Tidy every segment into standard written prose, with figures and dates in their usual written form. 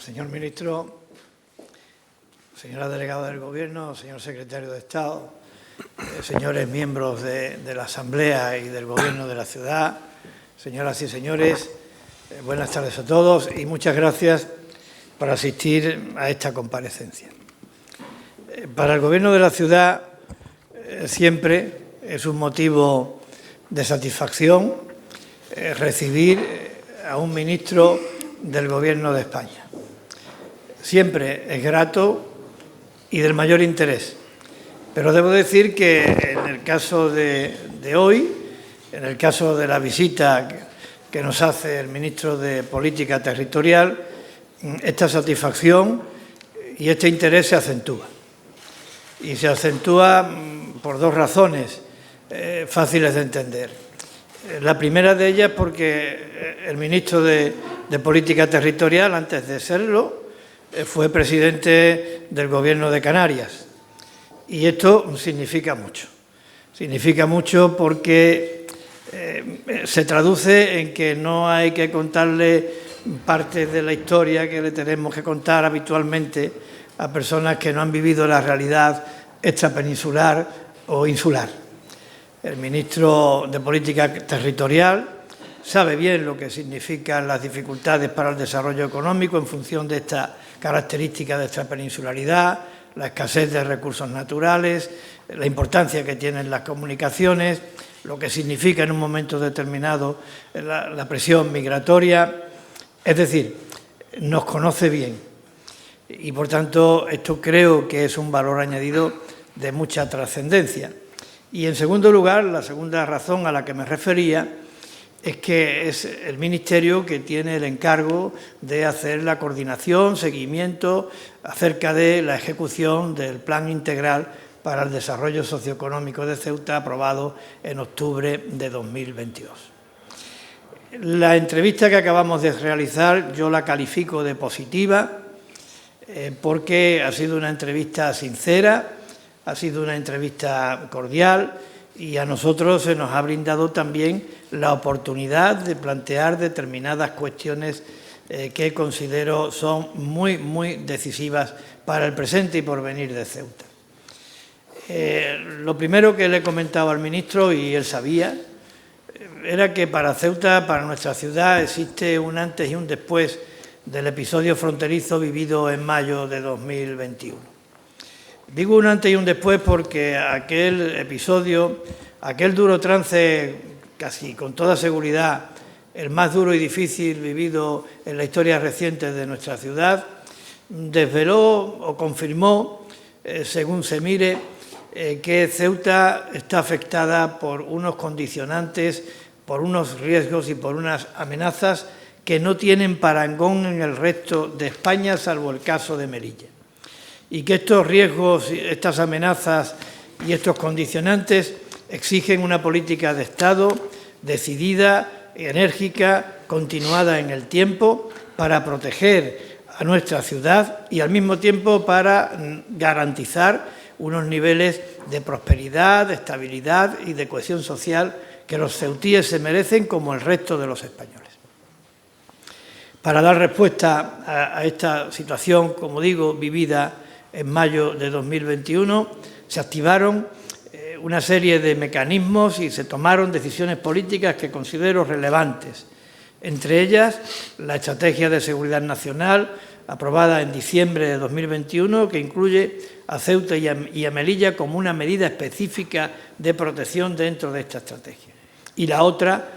Señor ministro, señora delegada del Gobierno, señor secretario de Estado, señores miembros de la Asamblea y del Gobierno de la ciudad, señoras y señores, buenas tardes a todos y muchas gracias por asistir a esta comparecencia. Para el Gobierno de la ciudad siempre es un motivo de satisfacción recibir a un ministro del Gobierno de España. Siempre es grato y del mayor interés. Pero debo decir que en el caso de hoy, en el caso de la visita que nos hace el ministro de Política Territorial, esta satisfacción y este interés se acentúa. Y se acentúa por dos razones fáciles de entender. La primera de ellas porque el ministro de Política Territorial, antes de serlo, fue presidente del Gobierno de Canarias. Y esto significa mucho. Significa mucho porque se traduce en que no hay que contarle partes de la historia que le tenemos que contar habitualmente a personas que no han vivido la realidad extrapeninsular o insular. El ministro de Política Territorial sabe bien lo que significan las dificultades para el desarrollo económico en función de esta característica de extrapeninsularidad, la escasez de recursos naturales, la importancia que tienen las comunicaciones, lo que significa en un momento determinado la presión migratoria. Es decir, nos conoce bien y, por tanto, esto creo que es un valor añadido de mucha trascendencia. Y, en segundo lugar, la segunda razón a la que me refería es que es el Ministerio que tiene el encargo de hacer la coordinación, seguimiento acerca de la ejecución del Plan Integral para el Desarrollo Socioeconómico de Ceuta, aprobado en octubre de 2022. La entrevista que acabamos de realizar yo la califico de positiva porque ha sido una entrevista sincera, ha sido una entrevista cordial y a nosotros se nos ha brindado también la oportunidad de plantear determinadas cuestiones que considero son muy decisivas para el presente y porvenir de Ceuta. Lo primero que le he comentado al ministro, y él sabía, era que para Ceuta, para nuestra ciudad, existe un antes y un después del episodio fronterizo vivido en mayo de 2021. Digo un antes y un después porque aquel episodio, aquel duro trance, casi con toda seguridad, el más duro y difícil vivido en la historia reciente de nuestra ciudad, desveló o confirmó, según se mire, que Ceuta está afectada por unos condicionantes, por unos riesgos y por unas amenazas que no tienen parangón en el resto de España, salvo el caso de Melilla. Y que estos riesgos, estas amenazas y estos condicionantes exigen una política de Estado decidida, enérgica, continuada en el tiempo, para proteger a nuestra ciudad y al mismo tiempo para garantizar unos niveles de prosperidad, de estabilidad y de cohesión social que los ceutíes se merecen como el resto de los españoles. Para dar respuesta a esta situación, como digo, vivida en mayo de 2021, se activaron una serie de mecanismos y se tomaron decisiones políticas que considero relevantes. Entre ellas, la Estrategia de Seguridad Nacional, aprobada en diciembre de 2021, que incluye a Ceuta y a Melilla como una medida específica de protección dentro de esta estrategia. Y la otra,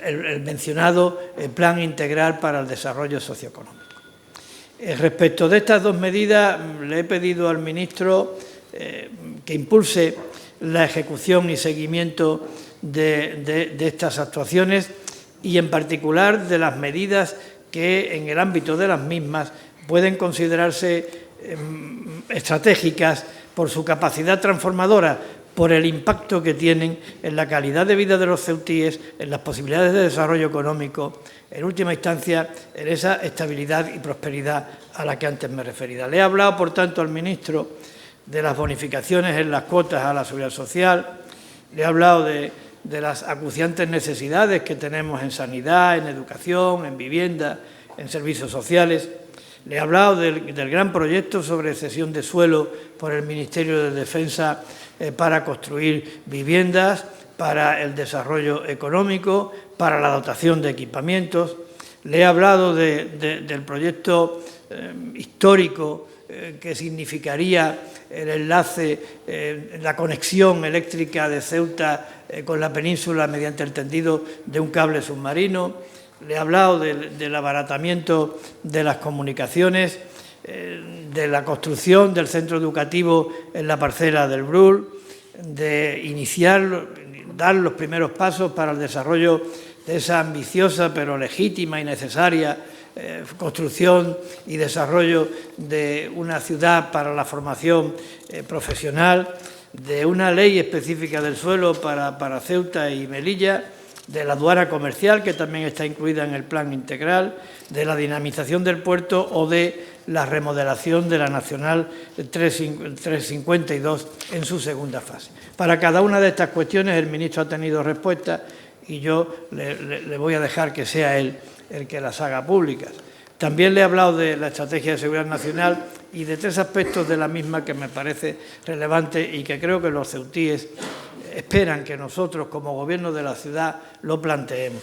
el mencionado Plan Integral para el Desarrollo Socioeconómico. Respecto de estas dos medidas, le he pedido al ministro que impulse la ejecución y seguimiento de estas actuaciones y, en particular, de las medidas que, en el ámbito de las mismas, pueden considerarse estratégicas por su capacidad transformadora, por el impacto que tienen en la calidad de vida de los ceutíes, en las posibilidades de desarrollo económico, en última instancia, en esa estabilidad y prosperidad a la que antes me refería. Le he hablado, por tanto, al ministro de las bonificaciones en las cuotas a la seguridad social, le he hablado de las acuciantes necesidades que tenemos en sanidad, en educación, en vivienda, en servicios sociales. Le he hablado del gran proyecto sobre cesión de suelo por el Ministerio de Defensa para construir viviendas, para el desarrollo económico, para la dotación de equipamientos. Le he hablado del proyecto histórico que significaría el enlace, la conexión eléctrica de Ceuta con la península mediante el tendido de un cable submarino. Le he hablado del abaratamiento de las comunicaciones, de la construcción del centro educativo en la parcela del Brul, de dar los primeros pasos para el desarrollo de esa ambiciosa pero legítima y necesaria construcción y desarrollo de una ciudad para la formación profesional, de una ley específica del suelo para Ceuta y Melilla, de la aduana comercial, que también está incluida en el plan integral, de la dinamización del puerto o de la remodelación de la Nacional 352 en su segunda fase. Para cada una de estas cuestiones el ministro ha tenido respuesta y yo le voy a dejar que sea él el que las haga públicas. También le he hablado de la Estrategia de Seguridad Nacional y de 3 aspectos de la misma que me parece relevante y que creo que los ceutíes esperan que nosotros, como Gobierno de la ciudad, lo planteemos.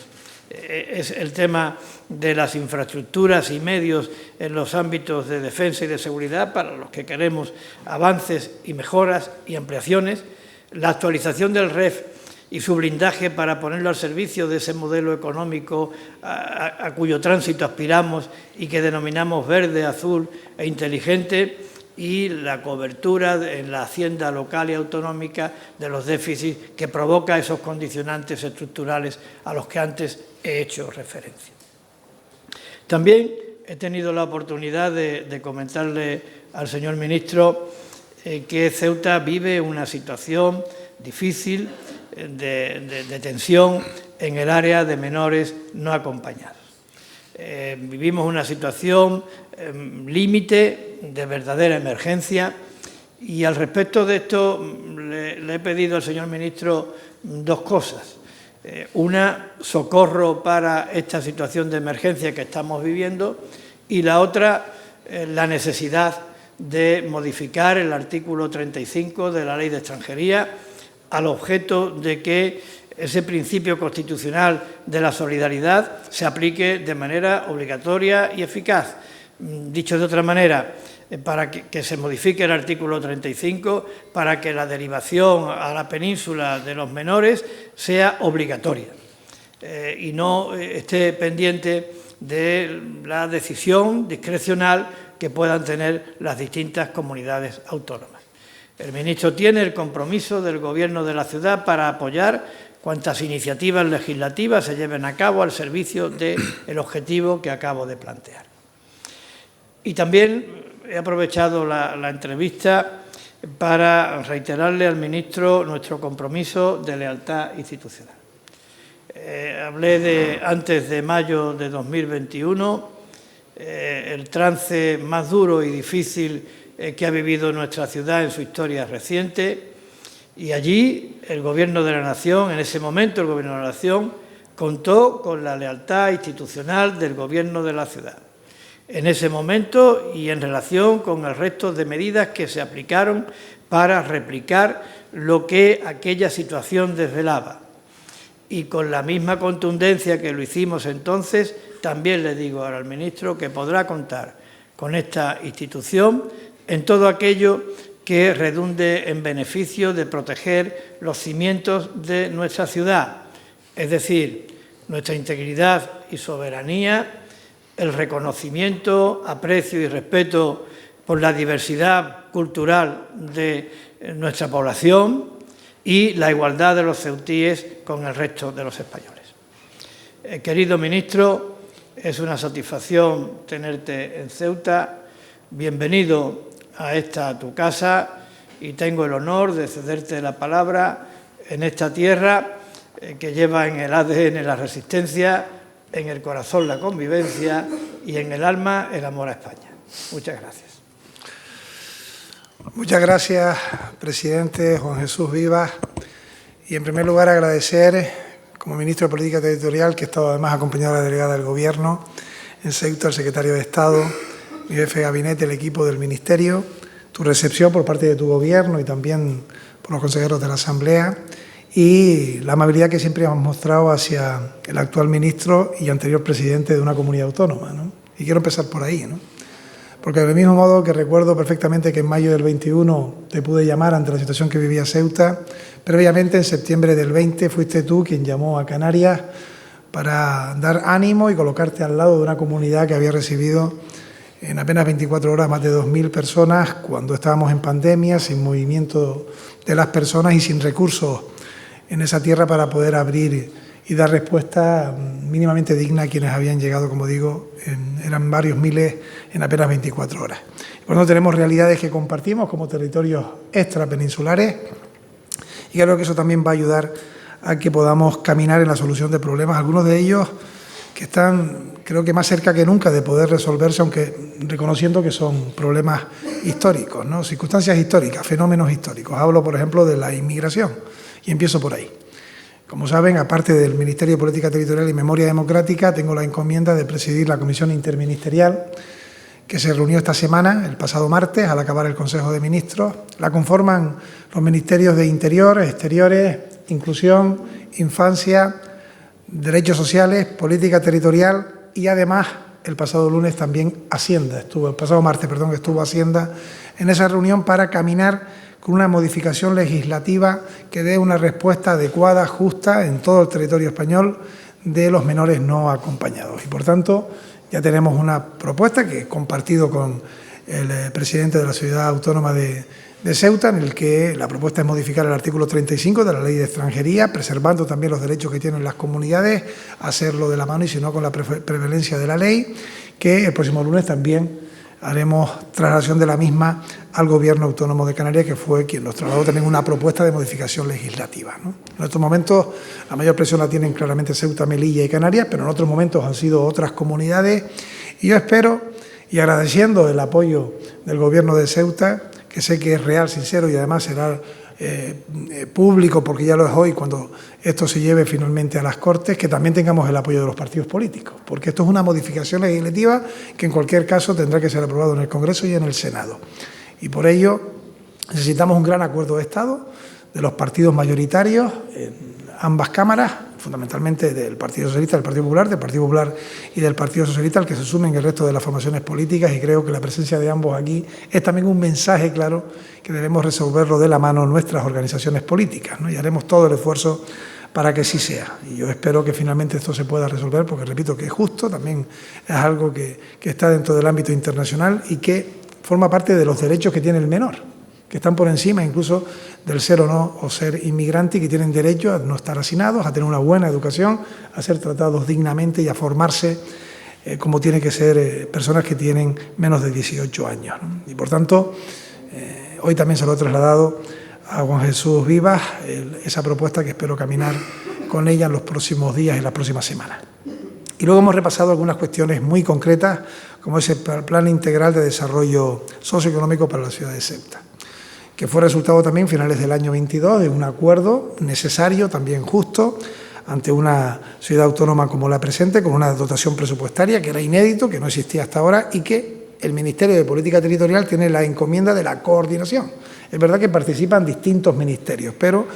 Es el tema de las infraestructuras y medios en los ámbitos de defensa y de seguridad, para los que queremos avances y mejoras y ampliaciones, la actualización del REF y su blindaje para ponerlo al servicio de ese modelo económico a cuyo tránsito aspiramos y que denominamos verde, azul e inteligente, y la cobertura en la hacienda local y autonómica de los déficits que provoca esos condicionantes estructurales a los que antes he hecho referencia. También he tenido la oportunidad de comentarle al señor ministro que Ceuta vive una situación difícil de tensión en el área de menores no acompañados. Vivimos una situación límite de verdadera emergencia y al respecto de esto le he pedido al señor ministro 2 cosas. Una, socorro para esta situación de emergencia que estamos viviendo, y la otra, la necesidad de modificar el artículo 35 de la Ley de Extranjería al objeto de que ese principio constitucional de la solidaridad se aplique de manera obligatoria y eficaz. Dicho de otra manera, para que se modifique el artículo 35 para que la derivación a la península de los menores sea obligatoria y no esté pendiente de la decisión discrecional que puedan tener las distintas comunidades autónomas. El ministro tiene el compromiso del Gobierno de la ciudad para apoyar cuantas iniciativas legislativas se lleven a cabo al servicio del objetivo que acabo de plantear. Y también he aprovechado la entrevista para reiterarle al ministro nuestro compromiso de lealtad institucional. Hablé antes de mayo de 2021, el trance más duro y difícil que ha vivido nuestra ciudad en su historia reciente, y allí el Gobierno de la Nación, en ese momento el Gobierno de la Nación, contó con la lealtad institucional del Gobierno de la ciudad. En ese momento y en relación con el resto de medidas que se aplicaron para replicar lo que aquella situación desvelaba. Y con la misma contundencia que lo hicimos entonces, también le digo ahora al ministro que podrá contar con esta institución en todo aquello que redunde en beneficio de proteger los cimientos de nuestra ciudad, es decir, nuestra integridad y soberanía, el reconocimiento, aprecio y respeto por la diversidad cultural de nuestra población y la igualdad de los ceutíes con el resto de los españoles. Querido ministro, es una satisfacción tenerte en Ceuta. Bienvenido a tu casa, y tengo el honor de cederte la palabra en esta tierra que lleva en el ADN la resistencia, en el corazón la convivencia y en el alma el amor a España. Muchas gracias. Muchas gracias, presidente Juan Jesús Vivas. Y en primer lugar agradecer, como ministro de Política Territorial, que he estado además acompañado de la delegada del Gobierno en Ceuta, al secretario de Estado, mi jefe de gabinete, el equipo del Ministerio, tu recepción por parte de tu Gobierno y también por los consejeros de la Asamblea y la amabilidad que siempre hemos mostrado hacia el actual ministro y anterior presidente de una comunidad autónoma, ¿no? Y quiero empezar por ahí, ¿no? Porque del mismo modo que recuerdo perfectamente que en mayo del 21 te pude llamar ante la situación que vivía Ceuta, previamente en septiembre del 20 fuiste tú quien llamó a Canarias para dar ánimo y colocarte al lado de una comunidad que había recibido en apenas 24 horas más de 2.000 personas cuando estábamos en pandemia, sin movimiento de las personas y sin recursos en esa tierra para poder abrir y dar respuesta mínimamente digna a quienes habían llegado, como digo, eran varios miles en apenas 24 horas. Por lo tanto, tenemos realidades que compartimos como territorios extrapeninsulares y creo que eso también va a ayudar a que podamos caminar en la solución de problemas, algunos de ellos que están, creo que más cerca que nunca de poder resolverse, aunque reconociendo que son problemas históricos, ¿no? Circunstancias históricas, fenómenos históricos. Hablo, por ejemplo, de la inmigración y empiezo por ahí. Como saben, aparte del Ministerio de Política Territorial y Memoria Democrática, tengo la encomienda de presidir la Comisión Interministerial que se reunió esta semana, el pasado martes, al acabar el Consejo de Ministros. La conforman los Ministerios de Interior, Exteriores, Inclusión, Infancia, Derechos Sociales, Política Territorial y además el pasado lunes también Hacienda, el pasado martes estuvo Hacienda en esa reunión para caminar con una modificación legislativa que dé una respuesta adecuada, justa en todo el territorio español de los menores no acompañados. Y por tanto ya tenemos una propuesta que he compartido con el presidente de la Ciudad Autónoma de Ceuta, en el que la propuesta es modificar el artículo 35 de la Ley de Extranjería, preservando también los derechos que tienen las comunidades, hacerlo de la mano y si no con la prevalencia de la ley, que el próximo lunes también haremos traslación de la misma al Gobierno Autónomo de Canarias, que fue quien nos trasladó también una propuesta de modificación legislativa, ¿no? En estos momentos la mayor presión la tienen claramente Ceuta, Melilla y Canarias, pero en otros momentos han sido otras comunidades y yo espero, y agradeciendo el apoyo del Gobierno de Ceuta, que sé que es real, sincero y además será público, porque ya lo es hoy, cuando esto se lleve finalmente a las Cortes, que también tengamos el apoyo de los partidos políticos, porque esto es una modificación legislativa que en cualquier caso tendrá que ser aprobado en el Congreso y en el Senado. Y por ello necesitamos un gran acuerdo de Estado de los partidos mayoritarios en ambas cámaras, fundamentalmente del Partido Socialista, del Partido Popular y del Partido Socialista, al que se sumen el resto de las formaciones políticas, y creo que la presencia de ambos aquí es también un mensaje claro que debemos resolverlo de la mano nuestras organizaciones políticas, ¿no? Y haremos todo el esfuerzo para que sí sea. Y yo espero que finalmente esto se pueda resolver, porque repito que es justo, también es algo que está dentro del ámbito internacional y que forma parte de los derechos que tiene el menor, que están por encima incluso del ser o no o ser inmigrante y que tienen derecho a no estar hacinados, a tener una buena educación, a ser tratados dignamente y a formarse como tiene que ser personas que tienen menos de 18 años, ¿no? Y por tanto, hoy también se lo he trasladado a Juan Jesús Vivas esa propuesta que espero caminar con ella en los próximos días y las próximas semanas. Y luego hemos repasado algunas cuestiones muy concretas, como ese Plan Integral de Desarrollo Socioeconómico para la ciudad de Ceuta, que fue resultado también a finales del año 22 de un acuerdo necesario, también justo, ante una ciudad autónoma como la presente, con una dotación presupuestaria que era inédito, que no existía hasta ahora y que el Ministerio de Política Territorial tiene la encomienda de la coordinación. Es verdad que participan distintos ministerios, pero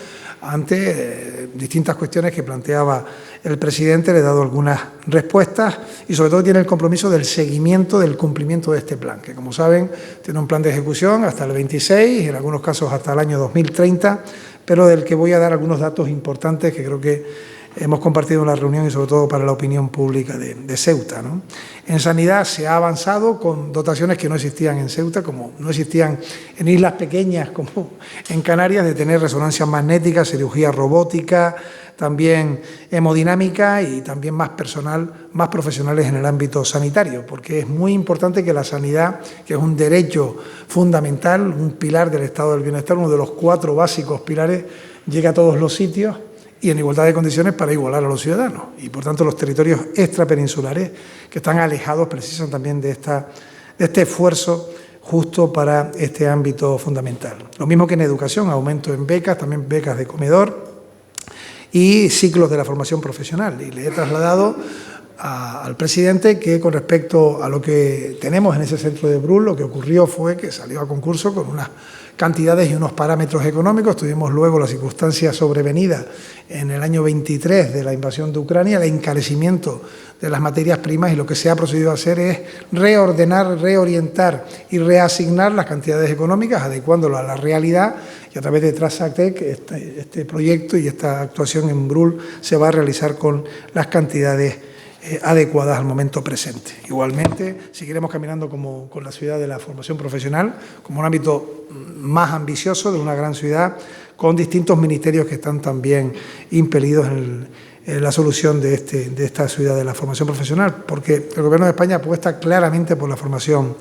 ante distintas cuestiones que planteaba el presidente le he dado algunas respuestas y sobre todo tiene el compromiso del seguimiento del cumplimiento de este plan, que como saben tiene un plan de ejecución hasta el 26 y en algunos casos hasta el año 2030, pero del que voy a dar algunos datos importantes que creo que hemos compartido en la reunión y sobre todo para la opinión pública de Ceuta, ¿no? En sanidad se ha avanzado con dotaciones que no existían en Ceuta, como no existían en islas pequeñas como en Canarias, de tener resonancia magnética, cirugía robótica, también hemodinámica y también más personal, más profesionales en el ámbito sanitario, porque es muy importante que la sanidad, que es un derecho fundamental, un pilar del estado del bienestar, uno de los 4 básicos pilares, llegue a todos los sitios y en igualdad de condiciones para igualar a los ciudadanos. Y por tanto los territorios extrapeninsulares que están alejados precisan también de este esfuerzo justo para este ámbito fundamental. Lo mismo que en educación, aumento en becas, también becas de comedor y ciclos de la formación profesional. Y le he trasladado al presidente que con respecto a lo que tenemos en ese centro de Brull, lo que ocurrió fue que salió a concurso con unas cantidades y unos parámetros económicos. Tuvimos luego la circunstancia sobrevenida en el año 23 de la invasión de Ucrania, el encarecimiento de las materias primas, y lo que se ha procedido a hacer es reordenar, reorientar y reasignar las cantidades económicas, adecuándolo a la realidad, y a través de Transactec este proyecto y esta actuación en Brull se va a realizar con las cantidades adecuadas al momento presente. Igualmente, seguiremos caminando con la ciudad de la formación profesional, como un ámbito más ambicioso de una gran ciudad, con distintos ministerios que están también impelidos en la solución de esta ciudad de la formación profesional, porque el Gobierno de España apuesta claramente por la formación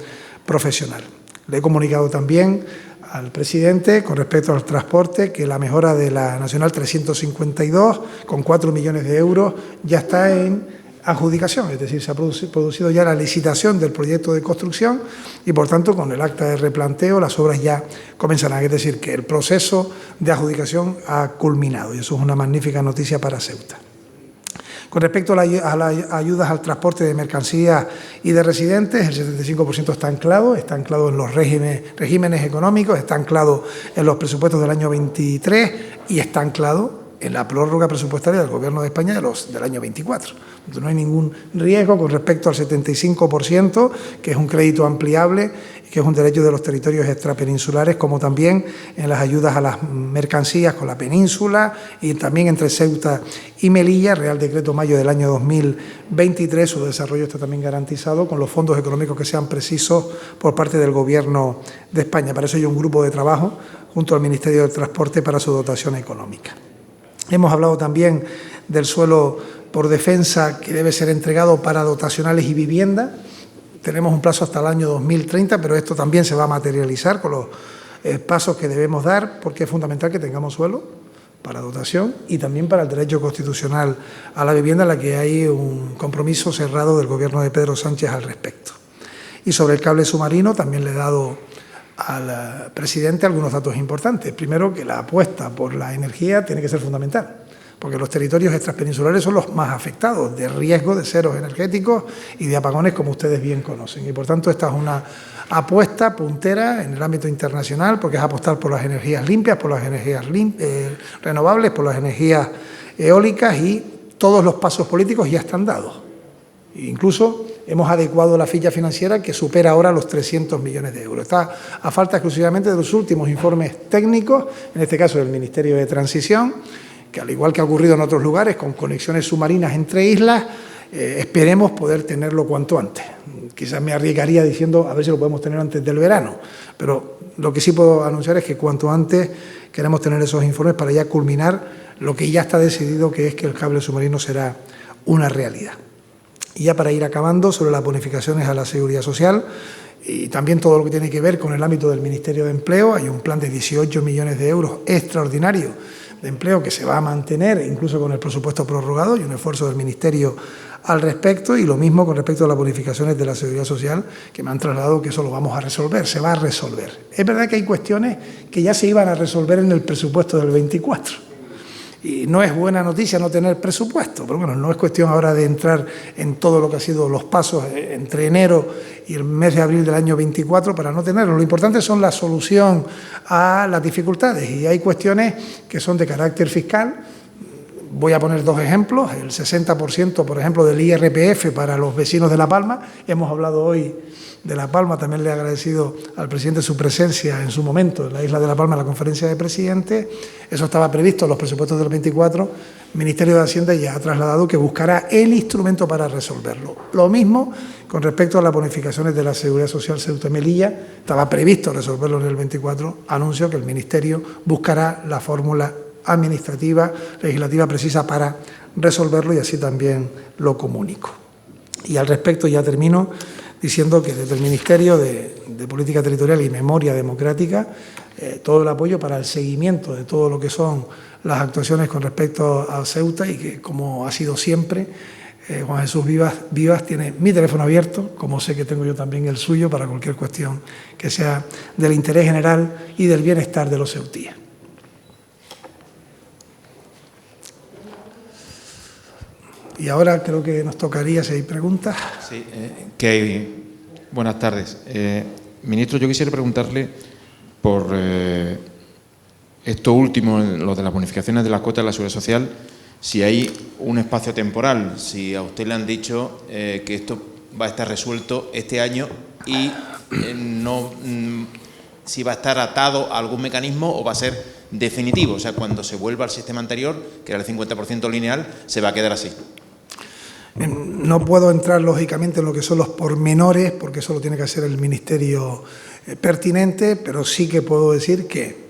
profesional. Le he comunicado también al presidente con respecto al transporte que la mejora de la Nacional 352, con 4 millones de euros, ya está en adjudicación, es decir, se ha producido ya la licitación del proyecto de construcción y, por tanto, con el acta de replanteo las obras ya comenzarán. Es decir, que el proceso de adjudicación ha culminado y eso es una magnífica noticia para Ceuta. Con respecto a las ayudas al transporte de mercancías y de residentes, el 75% está anclado en los regímenes económicos, está anclado en los presupuestos del año 23 y está anclado en la prórroga presupuestaria del Gobierno de España del año 24. Entonces, no hay ningún riesgo con respecto al 75%, que es un crédito ampliable, que es un derecho de los territorios extrapeninsulares, como también en las ayudas a las mercancías con la península y también entre Ceuta y Melilla. Real Decreto Mayo del año 2023, su desarrollo está también garantizado con los fondos económicos que sean precisos por parte del Gobierno de España. Para eso hay un grupo de trabajo junto al Ministerio del Transporte para su dotación económica. Hemos hablado también del suelo por defensa que debe ser entregado para dotacionales y vivienda. Tenemos un plazo hasta el año 2030, pero esto también se va a materializar con los pasos que debemos dar, porque es fundamental que tengamos suelo para dotación y también para el derecho constitucional a la vivienda, en la que hay un compromiso cerrado del Gobierno de Pedro Sánchez al respecto. Y sobre el cable submarino también le he dado al presidente algunos datos importantes. Primero, que la apuesta por la energía tiene que ser fundamental, porque los territorios extrapeninsulares son los más afectados de riesgo de ceros energéticos y de apagones, como ustedes bien conocen. Y, por tanto, esta es una apuesta puntera en el ámbito internacional, porque es apostar por las energías limpias, por las energías renovables, por las energías eólicas, y todos los pasos políticos ya están dados. Incluso hemos adecuado la ficha financiera, que supera ahora los 300 millones de euros. Está a falta exclusivamente de los últimos informes técnicos, en este caso del Ministerio de Transición, que, al igual que ha ocurrido en otros lugares, con conexiones submarinas entre islas, esperemos poder tenerlo cuanto antes. Quizás me arriesgaría diciendo a ver si lo podemos tener antes del verano, pero lo que sí puedo anunciar es que cuanto antes queremos tener esos informes para ya culminar lo que ya está decidido, que es que el cable submarino será una realidad. Y ya para ir acabando, sobre las bonificaciones a la Seguridad Social y también todo lo que tiene que ver con el ámbito del Ministerio de Empleo, hay un plan de 18 millones de euros extraordinario de empleo que se va a mantener incluso con el presupuesto prorrogado, y un esfuerzo del Ministerio al respecto, y lo mismo con respecto a las bonificaciones de la Seguridad Social, que me han trasladado que eso lo vamos a resolver, se va a resolver. Es verdad que hay cuestiones que ya se iban a resolver en el presupuesto del 24, y no es buena noticia no tener presupuesto, pero bueno, no es cuestión ahora de entrar en todo lo que ha sido los pasos entre enero y el mes de abril del año 24 para no tenerlo. Lo importante son la solución a las dificultades, y hay cuestiones que son de carácter fiscal. Voy a poner dos ejemplos: el 60%, por ejemplo, del IRPF para los vecinos de La Palma. Hemos hablado hoy de La Palma, también le he agradecido al presidente su presencia en su momento en la isla de La Palma en la conferencia de presidentes. Eso estaba previsto en los presupuestos del 24. El Ministerio de Hacienda ya ha trasladado que buscará el instrumento para resolverlo. Lo mismo con respecto a las bonificaciones de la Seguridad Social Ceuta y Melilla. Estaba previsto resolverlo en el 24. Anuncio que el Ministerio buscará la fórmula administrativa, legislativa precisa para resolverlo, y así también lo comunico. Y al respecto ya termino diciendo que desde el Ministerio de Política Territorial y Memoria Democrática todo el apoyo para el seguimiento de todo lo que son las actuaciones con respecto a Ceuta, y que, como ha sido siempre, Juan Jesús Vivas tiene mi teléfono abierto, como sé que tengo yo también el suyo, para cualquier cuestión que sea del interés general y del bienestar de los ceutíes. Y ahora creo que nos tocaría, si hay preguntas. Sí, buenas tardes. Ministro, yo quisiera preguntarle por esto último, lo de las bonificaciones de las cuotas de la Seguridad Social, si hay un espacio temporal, si a usted le han dicho que esto va a estar resuelto este año y si va a estar atado a algún mecanismo o va a ser definitivo. O sea, cuando se vuelva al sistema anterior, que era el 50% lineal, se va a quedar así. No puedo entrar, lógicamente, en lo que son los pormenores, porque eso lo tiene que hacer el Ministerio pertinente, pero sí que puedo decir que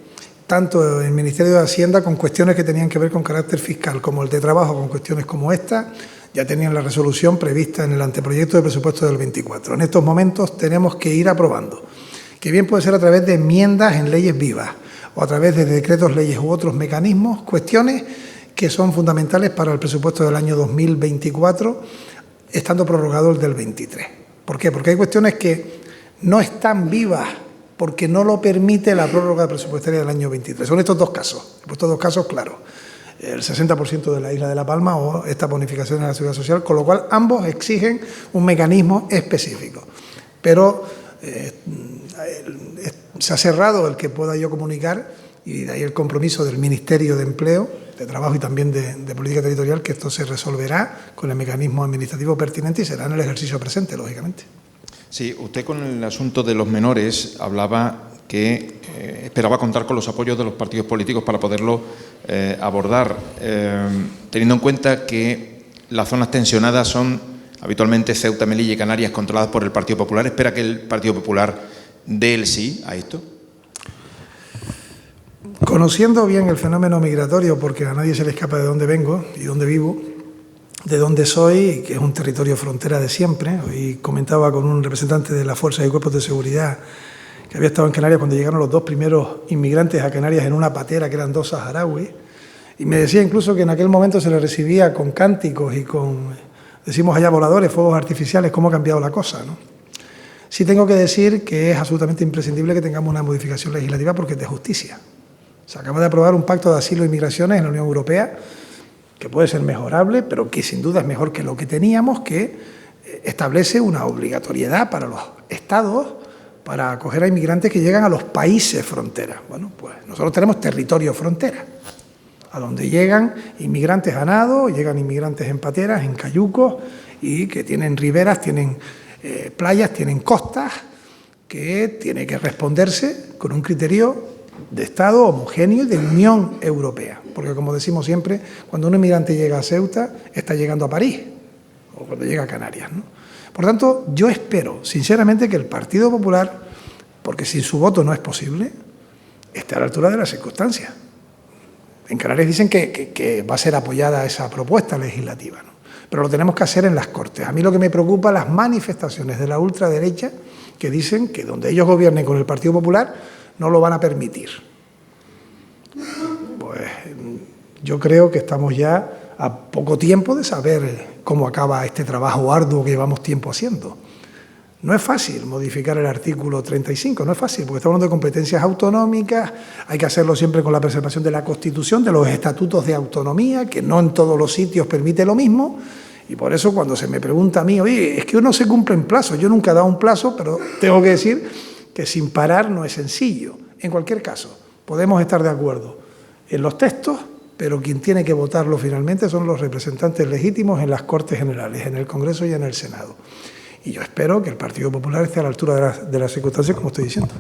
tanto el Ministerio de Hacienda, con cuestiones que tenían que ver con carácter fiscal, como el de Trabajo, con cuestiones como esta, ya tenían la resolución prevista en el anteproyecto de presupuesto del 24. En estos momentos tenemos que ir aprobando, que bien puede ser a través de enmiendas en leyes vivas o a través de decretos, leyes u otros mecanismos, cuestiones que son fundamentales para el presupuesto del año 2024, estando prorrogado el del 23. ¿Por qué? Porque hay cuestiones que no están vivas porque no lo permite la prórroga presupuestaria del año 23. Son estos dos casos, claro, el 60% de la isla de La Palma o esta bonificación de la Seguridad Social, con lo cual ambos exigen un mecanismo específico. Pero se ha cerrado el que pueda yo comunicar, y de ahí el compromiso del Ministerio de Empleo, de Trabajo y también de Política Territorial, que esto se resolverá con el mecanismo administrativo pertinente y será en el ejercicio presente, lógicamente. Sí, usted con el asunto de los menores hablaba que esperaba contar con los apoyos de los partidos políticos para poderlo abordar, teniendo en cuenta que las zonas tensionadas son habitualmente Ceuta, Melilla y Canarias, controladas por el Partido Popular. ¿Espera que el Partido Popular dé el sí a esto? Conociendo bien el fenómeno migratorio, porque a nadie se le escapa de dónde vengo y dónde vivo, de dónde soy, que es un territorio frontera de siempre. Hoy comentaba con un representante de las Fuerzas y Cuerpos de Seguridad que había estado en Canarias cuando llegaron los dos primeros inmigrantes a Canarias en una patera, que eran dos saharauis, y me decía incluso que en aquel momento se les recibía con cánticos y con, decimos allá, voladores, fuegos artificiales. Cómo ha cambiado la cosa, ¿no? Sí tengo que decir que es absolutamente imprescindible que tengamos una modificación legislativa porque es de justicia. Se acaba de aprobar un pacto de asilo y migraciones en la Unión Europea que puede ser mejorable, pero que sin duda es mejor que lo que teníamos, que establece una obligatoriedad para los Estados para acoger a inmigrantes que llegan a los países frontera. Bueno, pues nosotros tenemos territorio frontera, a donde llegan inmigrantes a nado, llegan inmigrantes en pateras, en cayucos, y que tienen riberas, tienen playas, tienen costas, que tiene que responderse con un criterio de Estado homogéneo y de Unión Europea. Porque, como decimos siempre, cuando un inmigrante llega a Ceuta, está llegando a París, o cuando llega a Canarias, ¿no? Por tanto, yo espero, sinceramente, que el Partido Popular, porque sin su voto no es posible, esté a la altura de las circunstancias. En Canarias dicen que va a ser apoyada esa propuesta legislativa, ¿no? Pero lo tenemos que hacer en las Cortes. A mí lo que me preocupa las manifestaciones de la ultraderecha que dicen que donde ellos gobiernen con el Partido Popular no lo van a permitir. Pues yo creo que estamos ya a poco tiempo de saber cómo acaba este trabajo arduo que llevamos tiempo haciendo. No es fácil modificar el artículo 35, no es fácil, porque estamos hablando de competencias autonómicas, hay que hacerlo siempre con la preservación de la Constitución, de los estatutos de autonomía, que no en todos los sitios permite lo mismo, y por eso cuando se me pregunta a mí, oye, es que no se cumplen plazos, yo nunca he dado un plazo, pero tengo que decir que sin parar no es sencillo. En cualquier caso, podemos estar de acuerdo en los textos, pero quien tiene que votarlo finalmente son los representantes legítimos en las Cortes Generales, en el Congreso y en el Senado. Y yo espero que el Partido Popular esté a la altura de las circunstancias, como estoy diciendo.